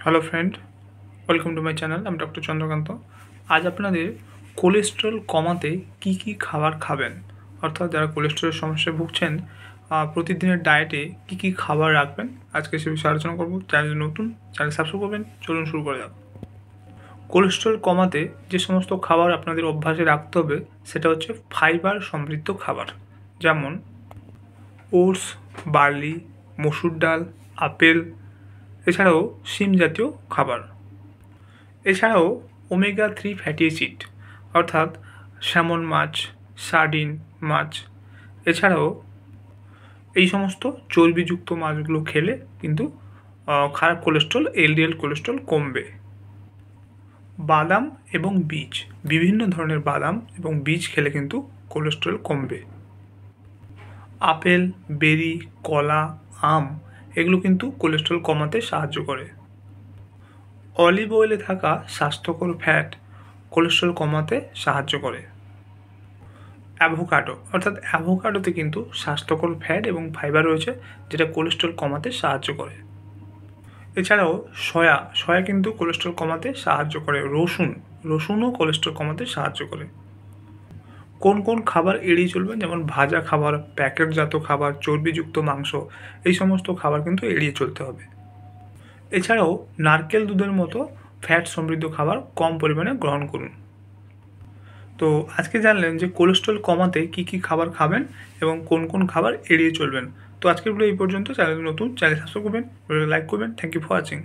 Hello friend, welcome to my channel. আমি doctor Chandrakant. আজ আপনাদের কোলেস্টেরল কমাতে কি কি খাবার খাবেন, অর্থাৎ যারা কোলেস্টেরলের সমস্যায় ভুগছেন প্রতিদিনের ডায়েটে কি কি খাবার রাখবেন, আজকে সে বিষয়ে আলোচনা করবো। চ্যানেল নতুন, চ্যানেল সাবস্ক্রাইব করবেন। চলুন শুরু করা যাক। কোলেস্টেরল কমাতে যে সমস্ত খাবার আপনাদের অভ্যাসে রাখতে হবে সেটা হচ্ছে ফাইবার সমৃদ্ধ খাবার, যেমন ওটস, বার্লি, মসুর ডাল, আপেল, এছাড়াও শিম জাতীয় খাবার। এছাড়াও ওমেগা-3 ফ্যাটি অ্যাসিড অর্থাৎ স্যামন মাছ, সার্ডিন মাছ, এছাড়াও এই সমস্ত চর্বিযুক্ত মাছগুলো খেলে কিন্তু খারাপ কোলেস্ট্রল, এলডিএল কোলেস্ট্রল কমবে। বাদাম এবং বীজ, বিভিন্ন ধরনের বাদাম এবং বীজ খেলে কিন্তু কোলেস্ট্রল কমবে। আপেল, বেরি, কলা, আম এগুলো কিন্তু কোলেস্ট্রল কমাতে সাহায্য করে। অলিভ অয়েলে থাকা স্বাস্থ্যকর ফ্যাট কোলেস্ট্রল কমাতে সাহায্য করে। অ্যাভোকাডো অর্থাৎ অ্যাভোকাডোতে কিন্তু স্বাস্থ্যকর ফ্যাট এবং ফাইবার রয়েছে, যেটা কোলেস্ট্রল কমাতে সাহায্য করে। এছাড়াও সয়া কিন্তু কোলেস্ট্রল কমাতে সাহায্য করে। রসুনও কোলেস্ট্রল কমাতে সাহায্য করে। কোন কোন খাবার এড়িয়ে চলবেন, যেমন ভাজা খাবার, প্যাকেটজাত খাবার, চর্বিযুক্ত মাংস, এই সমস্ত খাবার কিন্তু এড়িয়ে চলতে হবে। এছাড়াও নারকেল দুধের মতো ফ্যাট সমৃদ্ধ খাবার কম পরিমাণে গ্রহণ করুন। তো আজকে জানলেন যে কোলেস্ট্রল কমাতে কি কি খাবার খাবেন এবং কোন কোন খাবার এড়িয়ে চলবেন। তো আজকের ভিডিও এই পর্যন্ত। চ্যানেল নতুন, চ্যানেল সাবস্ক্রাইব করবেন, লাইক করবেন। Thank you for watching.